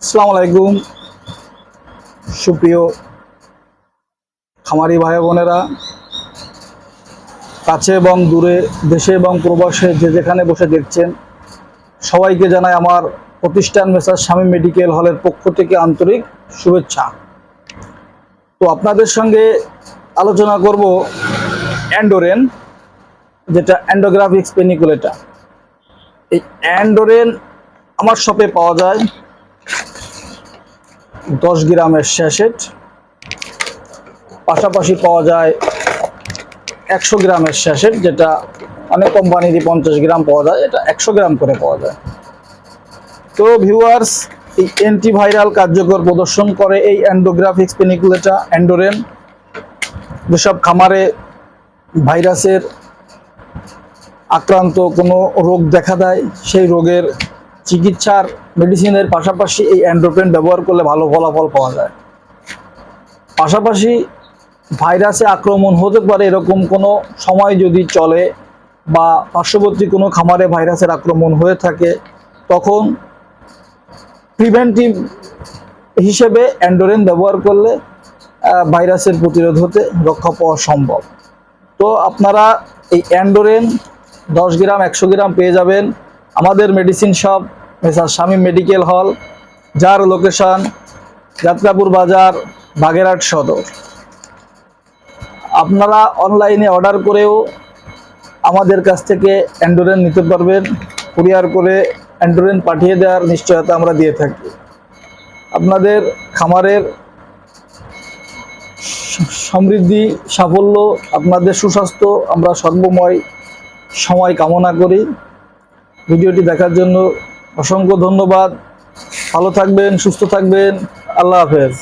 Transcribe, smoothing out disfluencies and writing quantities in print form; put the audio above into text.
আসসালামু আলাইকুম সুপ্রিয় খামারি ভাই বোনেরা, কাছে এবং দূরে, দেশে এবং প্রবাসে যে যেখানে বসে দেখছেন, সবাইকে জানাই আমার প্রতিষ্ঠান মেসার শামীম মেডিকেল হলের পক্ষ থেকে আন্তরিক শুভেচ্ছা। তো আপনাদের সঙ্গে আলোচনা করব অ্যান্ডোরেন, যেটা অ্যান্ডোগ্রাফিক্স পেনিকুলেটা। এই অ্যান্ডোরেন আমার শপে পাওয়া যায় 10 গ্রামের স্যাশেট, পাশাপাশি পাওয়া যায় 100 গ্রামের স্যাশেট, যেটা অনেক কোম্পানিরই 50 গ্রাম পাওয়া যায়, এটা 100 গ্রাম করে পাওয়া যায়। তো ভিউয়ার্স, এই অ্যান্টিভাইরাল কার্যকর প্রদর্শন করে এই অ্যান্ডোগ্রাফিক্স পেনিকুলেটা অ্যান্ডোরেন। যেসব খামারে ভাইরাসের আক্রান্ত কোনো রোগ দেখা দেয়, সেই রোগের চিকিৎসার মেডিসিনের পাশাপাশি এই অ্যান্ডোরেন ব্যবহার করলে ভালো ফলাফল পাওয়া যায়। পাশাপাশি ভাইরাসে আক্রমণ হতে পারে এরকম কোনো সময় যদি চলে বা পার্শ্ববর্তী কোনো খামারে ভাইরাসের আক্রমণ হয়ে থাকে, তখন প্রিভেন্টিভ হিসেবে অ্যান্ডোরেন ব্যবহার করলে ভাইরাসের প্রতিরোধ হতে রক্ষা পাওয়া সম্ভব। তো আপনারা এই অ্যান্ডোরেন 10 গ্রাম 100 গ্রাম পেয়ে যাবেন আমাদের medicine shop মেসার Shamim medical hall, যার লোকেশন যাত্রাপুর বাজার, বাগেরহাট সদর। আপনারা অনলাইনে অর্ডার করেও আমাদের কাছ থেকে অ্যান্ডোরেন নিতে পারবেন। কুরিয়ার করে অ্যান্ডোরেন পাঠিয়ে দেওয়ার নিশ্চয়তা আমরা দিয়ে থাকি। আপনাদের খামারের সমৃদ্ধি, সাফল্য, আপনাদের সুস্বাস্থ্য আমরা সর্বময় সময় কামনা করি। ভিডিওটি দেখার জন্য অসংখ্য ধন্যবাদ। ভালো থাকবেন, সুস্থ থাকবেন। আল্লাহ হাফেজ।